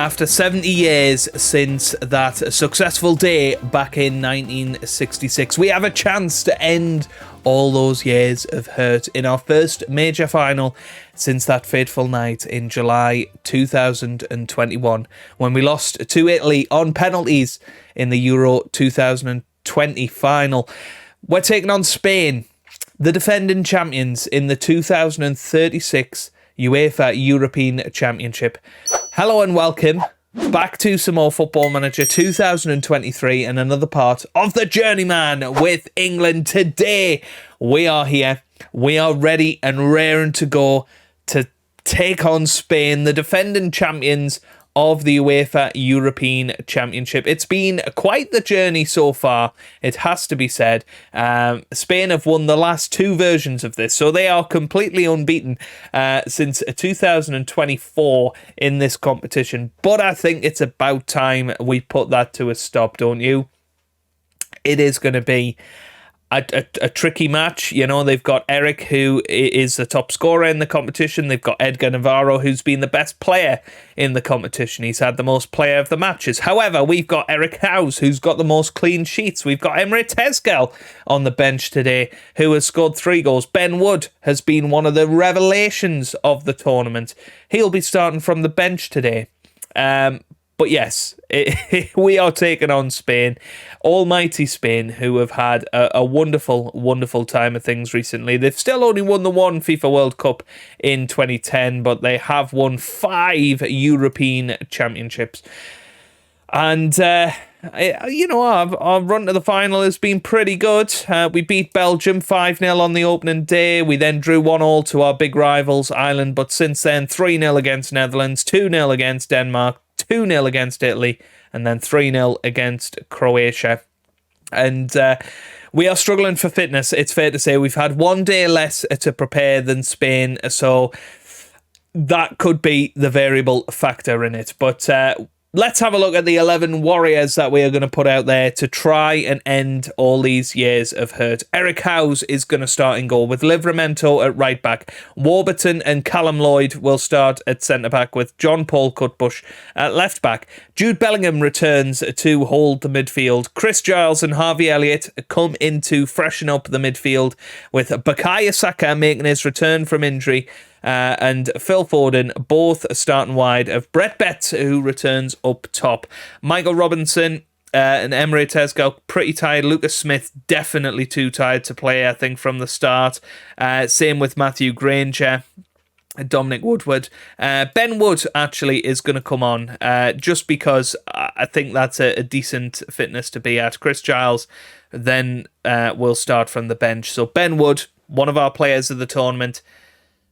After 70 years since that successful day back in 1966, we have a chance to end all those years of hurt in our first major final since that fateful night in July 2021 when we lost to Italy on penalties in the Euro 2020 final. We're taking on Spain, the defending champions in the 2036 UEFA European Championship. Hello and welcome back to some more Football Manager 2023 and another part of the Journeyman with England. Today we are here, we are ready and raring to go to take on Spain, the defending champions of the UEFA European Championship. It's been quite the journey so far, it has to be said. Spain have won the last two versions of this, so they are completely unbeaten since 2024 in this competition. But I think it's about time we put that to a stop, don't you? It is going to be a tricky match. You know, they've got Eric, who is the top scorer in the competition. They've got Edgar Navarro, who's been the best player in the competition. He's had the most player of the matches. However, we've got Eric Howes, who's got the most clean sheets. We've got Emre Tezgel on the bench today, who has scored 3 goals. Ben Wood has been one of the revelations of the tournament. He'll be starting from the bench today. But yes, we are taking on Spain, almighty Spain, who have had a wonderful, wonderful time of things recently. They've still only won the one FIFA World Cup in 2010, but they have won 5 European Championships. And, you know, our run to the final has been pretty good. We beat Belgium 5-0 on the opening day. We then drew 1-1 to our big rivals, Ireland. But since then, 3-0 against Netherlands, 2-0 against Denmark, 2-0 against Italy, and then 3-0 against Croatia. And we are struggling for fitness. It's fair to say we've had 1 day less to prepare than Spain, so that could be the variable factor in it. But let's have a look at the 11 warriors that we are going to put out there to try and end all these years of hurt. Eric Howes is going to start in goal with Livramento at right back. Warburton and Callum Lloyd will start at centre back with John Paul Cutbush at left back. Jude Bellingham returns to hold the midfield. Chris Giles and Harvey Elliott come in to freshen up the midfield, with Bukayo Saka making his return from injury. And Phil Foden both starting wide, of Brett Betts, who returns up top. Michael Robinson and Emre Tezgel pretty tired. Lucas Smith definitely too tired to play, I think, from the start. Same with Matthew Granger. Dominic Woodward. Ben Wood actually is going to come on just because I think that's a decent fitness to be at. Chris Giles then will start from the bench. So Ben Wood, one of our players of the tournament,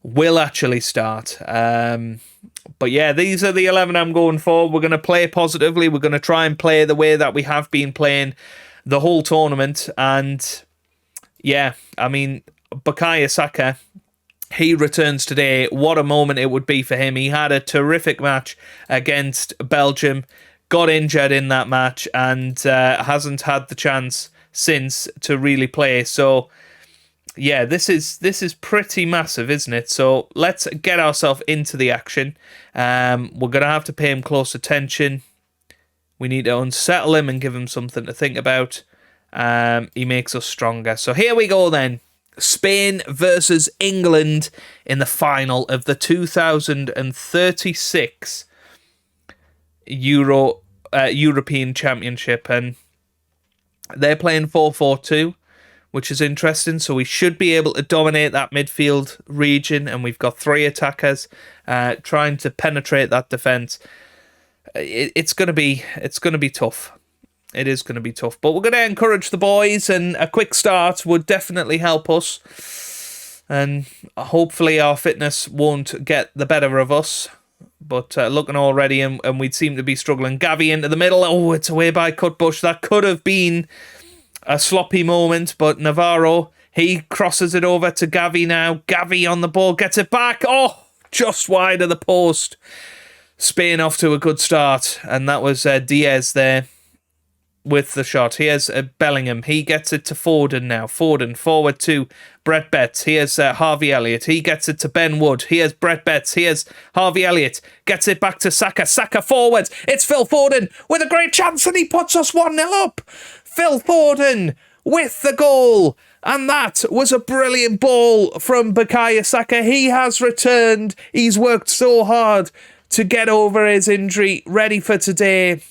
will actually start. But yeah, these are the 11 I'm going for. We're going to play positively. We're going to try and play the way that we have been playing the whole tournament. And yeah, I mean, Bukayo Saka, he returns today. What a moment it would be for him. He had a terrific match against Belgium, got injured in that match, and hasn't had the chance since to really play. So yeah, this is pretty massive, isn't it? So let's get ourselves into the action. We're going to have to pay him close attention. We need to unsettle him and give him something to think about. He makes us stronger. So here we go then. Spain versus England in the final of the 2036 European Championship. And they're playing 4-4-2. Which is interesting, so we should be able to dominate that midfield region, and we've got 3 attackers trying to penetrate that defence. It's going to be tough. It is going to be tough, but we're going to encourage the boys, and a quick start would definitely help us, and hopefully our fitness won't get the better of us. But looking already, and we'd seem to be struggling. Gavi into the middle. Oh, it's away by Cutbush. That could have been a sloppy moment, but Navarro, he crosses it over to Gavi now. Gavi on the ball, gets it back. Oh, just wide of the post. Spain off to a good start, and that was Diaz there. with the shot. Here's Bellingham. He gets it to Foden now. Foden forward to Brett Betts. Here's Harvey Elliott. He gets it to Ben Wood. Here's Brett Betts. Here's Harvey Elliott. Gets it back to Saka. Saka forwards. It's Phil Foden with a great chance and he puts us 1-0 up. Phil Foden with the goal. And that was a brilliant ball from Bukayo Saka. He has returned. He's worked so hard to get over his injury, ready for today.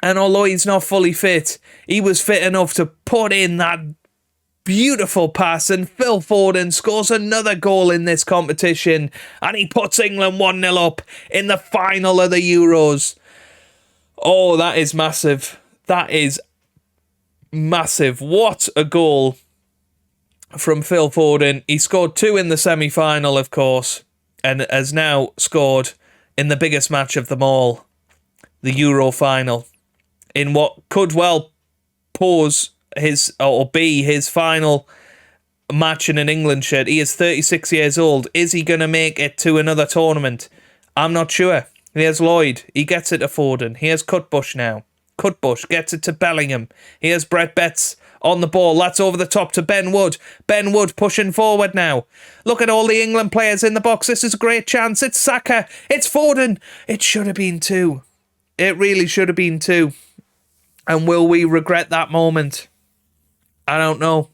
And although he's not fully fit, he was fit enough to put in that beautiful pass. And Phil Foden scores another goal in this competition. And he puts England 1-0 up in the final of the Euros. Oh, that is massive. That is massive. What a goal from Phil Foden. He scored 2 in the semi-final, of course, and has now scored in the biggest match of them all, the Euro final, in what could well pose his, or be his final match in an England shirt. He is 36 years old. Is he going to make it to another tournament? I'm not sure. Here's Lloyd. He gets it to Foden. Here's Cutbush now. Cutbush gets it to Bellingham. Here's Brett Betts on the ball. That's over the top to Ben Wood. Ben Wood pushing forward now. Look at all the England players in the box. This is a great chance. It's Saka. It's Foden. It should have been 2. It really should have been 2. And will we regret that moment? I don't know.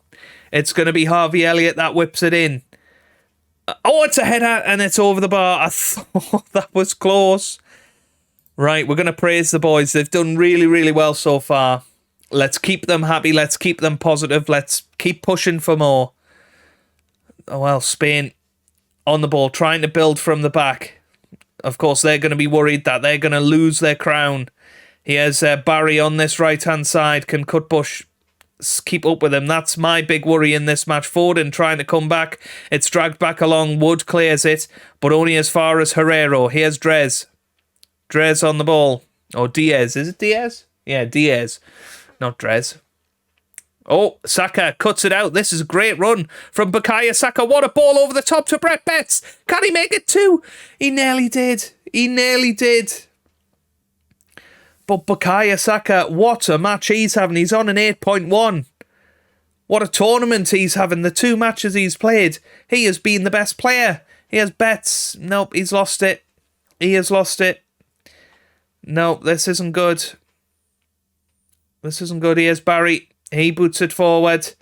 It's going to be Harvey Elliott that whips it in. Oh, it's a header and it's over the bar. I thought that was close. Right, we're going to praise the boys. They've done really, really well so far. Let's keep them happy. Let's keep them positive. Let's keep pushing for more. Oh, well, Spain on the ball, trying to build from the back. Of course, they're going to be worried that they're going to lose their crown. Here's Barry on this right-hand side. Can Cutbush keep up with him? That's my big worry in this match. Foden trying to come back. It's dragged back along. Wood clears it, but only as far as Herrero. Here's Drez. Drez on the ball. Oh, Diaz. Is it Diaz? Yeah, Diaz. Not Drez. Oh, Saka cuts it out. This is a great run from Bukayo Saka. What a ball over the top to Brett Betts. Can he make it 2? He nearly did. He nearly did. But Bukayo Saka, what a match he's having. He's on an 8.1. What a tournament he's having. The 2 matches he's played, he has been the best player. He has Betts. Nope, he's lost it. He has lost it. No, this isn't good. This isn't good. Here's Barry. He boots it forward.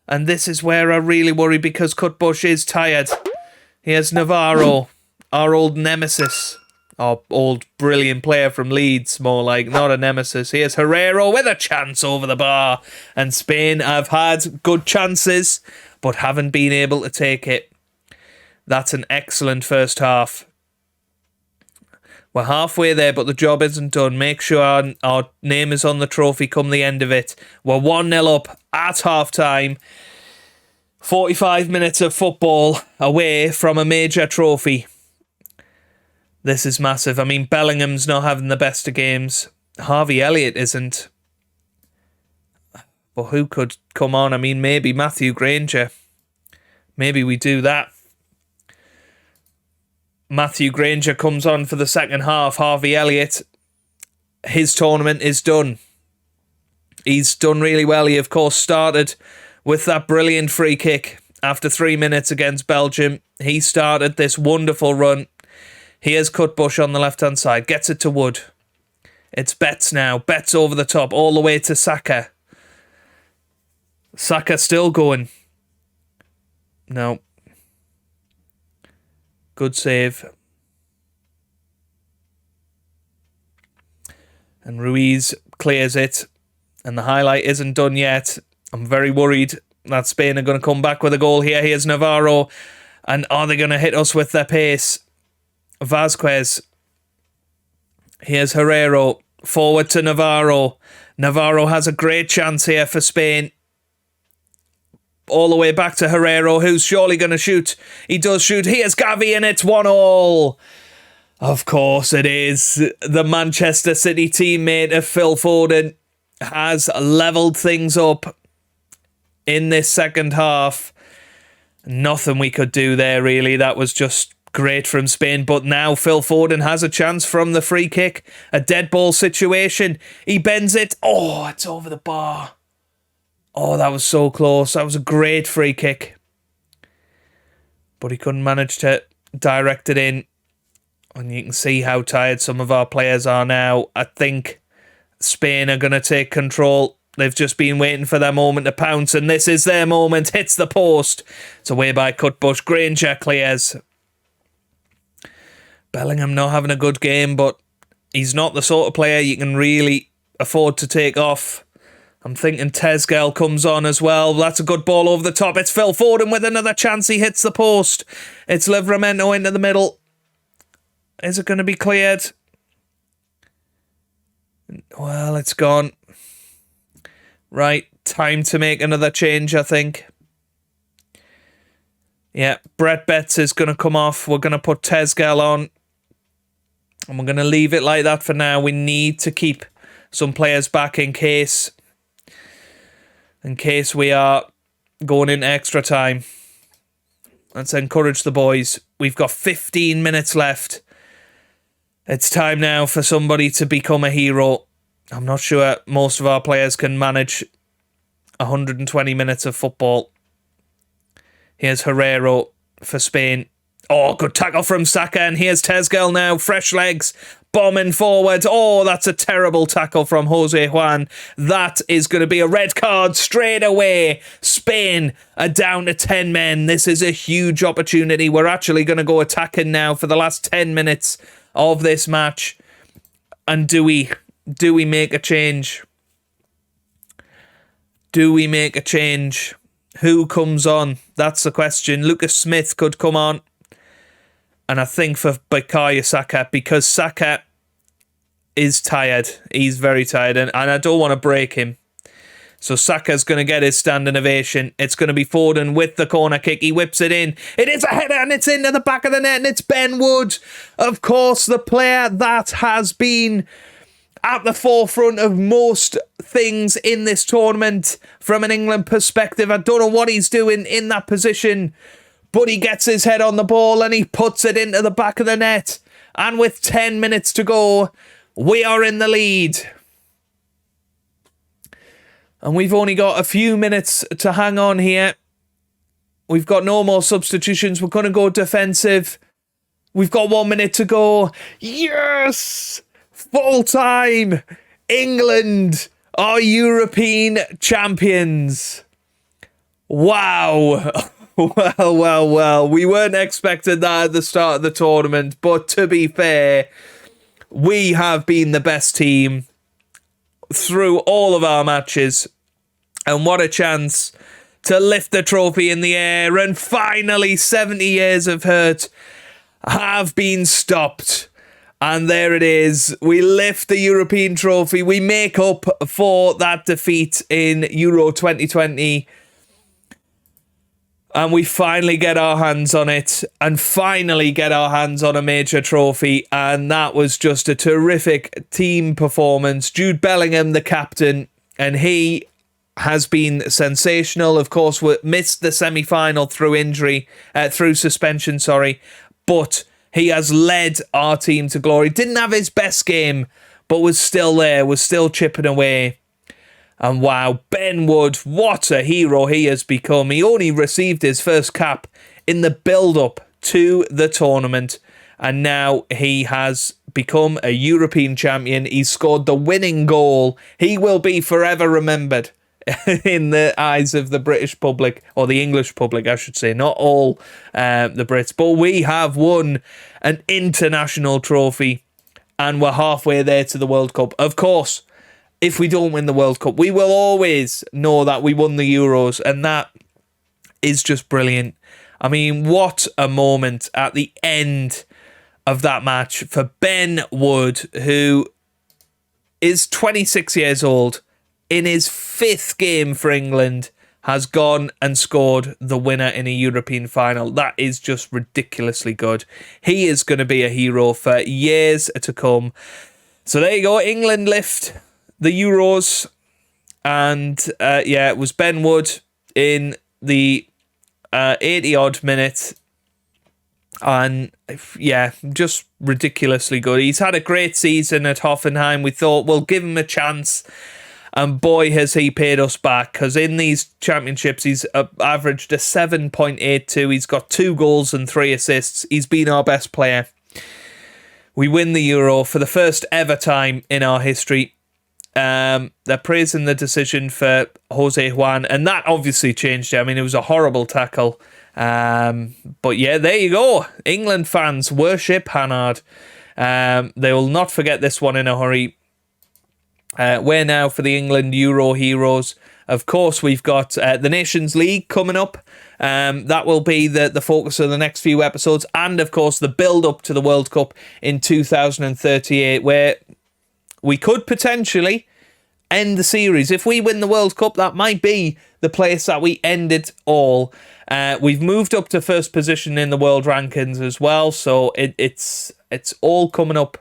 And this is where I really worry because Cutbush is tired. Here's Navarro, our old nemesis. Our old brilliant player from Leeds, more like, not a nemesis. Here's Herrero with a chance over the bar. And Spain have had good chances, but haven't been able to take it. That's an excellent first half. We're halfway there, but the job isn't done. Make sure our name is on the trophy come the end of it. We're 1-0 up at half-time. 45 minutes of football away from a major trophy. This is massive. I mean, Bellingham's not having the best of games. Harvey Elliott isn't. But who could come on? I mean, maybe Matthew Granger. Maybe we do that. Matthew Granger comes on for the second half. Harvey Elliott, his tournament is done. He's done really well. He, of course, started with that brilliant free kick after 3 minutes against Belgium. He started this wonderful run. Here's Cutbush on the left-hand side. Gets it to Wood. It's Betts now. Betts over the top, all the way to Saka. Saka still going. No. Good save. And Ruiz clears it. And the highlight isn't done yet. I'm very worried that Spain are going to come back with a goal here. Here's Navarro. And are they going to hit us with their pace? Vasquez. Here's Herrero. Forward to Navarro. Navarro has a great chance here for Spain. All the way back to Herrero, who's surely going to shoot. He does shoot. Here's Gavi, and it's 1-1. Of course it is. The Manchester City teammate of Phil Foden has levelled things up in this second half. Nothing we could do there, really. That was just Great from Spain, but now Phil Foden has a chance from the free kick. A dead ball situation. He bends it. Oh, it's over the bar. Oh, that was so close. That was a great free kick. But he couldn't manage to direct it in. And you can see how tired some of our players are now. I think Spain are going to take control. They've just been waiting for their moment to pounce, and this is their moment. Hits the post. It's away by Cutbush. Granger clears. Bellingham not having a good game, but he's not the sort of player you can really afford to take off. I'm thinking Tezgel comes on as well. That's a good ball over the top. It's Phil Foden with another chance. He hits the post. It's Livramento into the middle. Is it going to be cleared? Well, it's gone. Right, time to make another change, I think. Yeah, Brett Betts is going to come off. We're going to put Tezgel on. And we're going to leave it like that for now. We need to keep some players back in case we are going into extra time. Let's encourage the boys. We've got 15 minutes left. It's time now for somebody to become a hero. I'm not sure most of our players can manage 120 minutes of football. Here's Herrero for Spain. Oh, good tackle from Saka. And here's Tezgel now. Fresh legs. Bombing forward. Oh, that's a terrible tackle from Jose Juan. That is going to be a red card straight away. Spain are down to 10 men. This is a huge opportunity. We're actually going to go attacking now for the last 10 minutes of this match. And do we make a change? Do we make a change? Who comes on? That's the question. Lucas Smith could come on. And I think for Bukayo Saka, because Saka is tired. He's very tired, and I don't want to break him. So Saka's going to get his standing ovation. It's going to be Foden with the corner kick. He whips it in. It is a header, and it's into the back of the net, and it's Ben Wood. Of course, the player that has been at the forefront of most things in this tournament from an England perspective. I don't know what he's doing in that position, but he gets his head on the ball and he puts it into the back of the net. And with 10 minutes to go, we are in the lead. And we've only got a few minutes to hang on here. We've got no more substitutions. We're going to go defensive. We've got 1 minute to go. Yes! Full time! England are European champions. Wow! Well. We weren't expecting that at the start of the tournament, but to be fair, we have been the best team through all of our matches. And what a chance to lift the trophy in the air. And finally, 70 years of hurt have been stopped. And there it is. We lift the European trophy. We make up for that defeat in Euro 2020. And we finally get our hands on it, and finally get our hands on a major trophy. And that was just a terrific team performance. Jude Bellingham, the captain, and he has been sensational. Of course, we missed the semi-final through suspension, but he has led our team to glory. Didn't have his best game, but was still there, was still chipping away. And wow, Ben Wood, what a hero he has become. He only received his first cap in the build-up to the tournament. And now he has become a European champion. He's scored the winning goal. He will be forever remembered in the eyes of the British public, or the English public, I should say. Not all the Brits. But we have won an international trophy, and we're halfway there to the World Cup. Of course, if we don't win the World Cup, we will always know that we won the Euros, and that is just brilliant. I mean, what a moment at the end of that match for Ben Wood, who is 26 years old, in his 5th game for England, has gone and scored the winner in a European final. That is just ridiculously good. He is going to be a hero for years to come. So there you go, England lift the Euros, and it was Ben Wood in the 80-odd minute And yeah, just ridiculously good. He's had a great season at Hoffenheim. We thought we'll give him a chance. And boy, has he paid us back, because in these championships, he's averaged a 7.82. He's got 2 goals and 3 assists. He's been our best player. We win the Euro for the first ever time in our history. They're praising the decision for Jose Juan, and that obviously changed it. I mean, it was a horrible tackle. But yeah, there you go. England fans worship Hannard. They will not forget this one in a hurry. We're now for the England Euro heroes. Of course, we've got the Nations League coming up. That will be the focus of the next few episodes. And, of course, the build-up to the World Cup in 2038, where we could potentially end the series. If we win the World Cup, that might be the place that we end it all. We've moved up to first position in the world rankings as well, so it's all coming up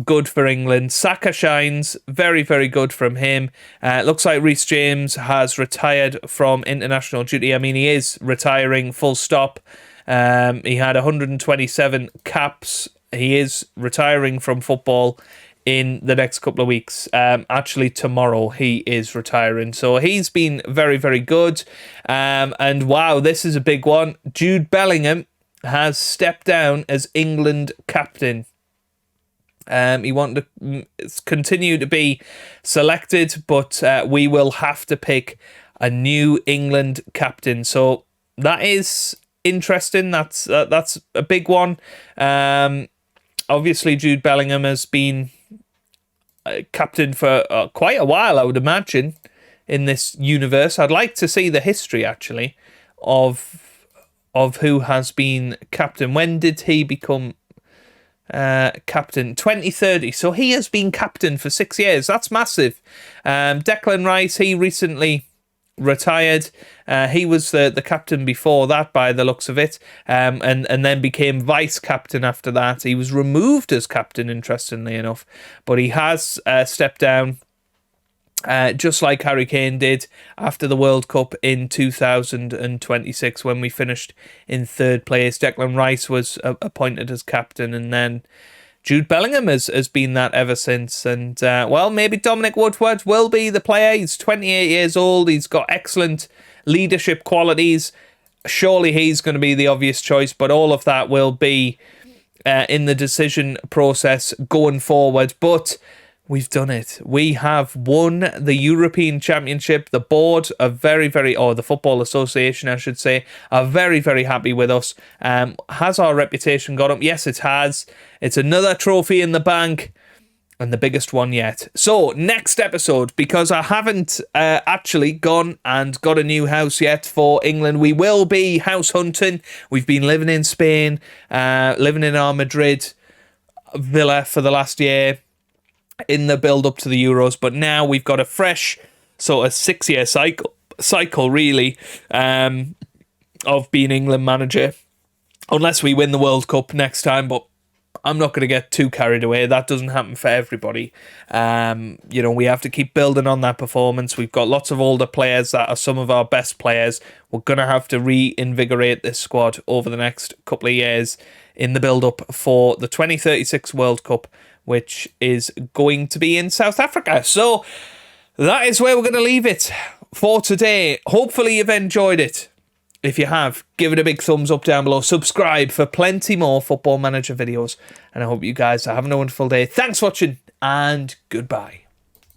good for England. Saka shines, very, very good from him. Looks like Reece James has retired from international duty. I mean, he is retiring, full stop. He had 127 caps. He is retiring from football in the next couple of weeks. Actually, tomorrow he is retiring. So he's been very, very good. And wow, this is a big one. Jude Bellingham has stepped down as England captain. He wanted to continue to be selected, but we will have to pick a new England captain. So that is interesting. That's a big one. Obviously, Jude Bellingham has been captain for quite a while, I would imagine, in this universe. I'd like to see the history, actually, of who has been captain. When did he become captain? 2030. So he has been captain for 6 years. That's massive. Declan Rice, he recently retired. He was the captain before that, by the looks of it, and then became vice captain after that. He was removed as captain, interestingly enough, but he has stepped down, just like Harry Kane did after the World Cup in 2026 when we finished in 3rd place. Declan Rice was appointed as captain, and then Jude Bellingham has been that ever since. And, well, maybe Dominic Woodward will be the player. He's 28 years old. He's got excellent leadership qualities. Surely he's going to be the obvious choice, but all of that will be in the decision process going forward. But we've done it. We have won the European Championship. The board are or the Football Association, I should say, are very, very happy with us. Has our reputation gone up? Yes, it has. It's another trophy in the bank, and the biggest one yet. So, next episode, because I haven't actually gone and got a new house yet for England, we will be house hunting. We've been living in Spain, living in our Madrid villa for the last year, in the build-up to the Euros, but now we've got a fresh sort of 6-year cycle really, of being England manager, unless we win the World Cup next time, but I'm not going to get too carried away. That doesn't happen for everybody. We have to keep building on that performance. We've got lots of older players that are some of our best players. We're going to have to reinvigorate this squad over the next couple of years in the build-up for the 2036 World Cup, which is going to be in South Africa. So that is where we're going to leave it for today. Hopefully you've enjoyed it. If you have, give it a big thumbs up down below. Subscribe for plenty more Football Manager videos. And I hope you guys are having a wonderful day. Thanks for watching, and goodbye.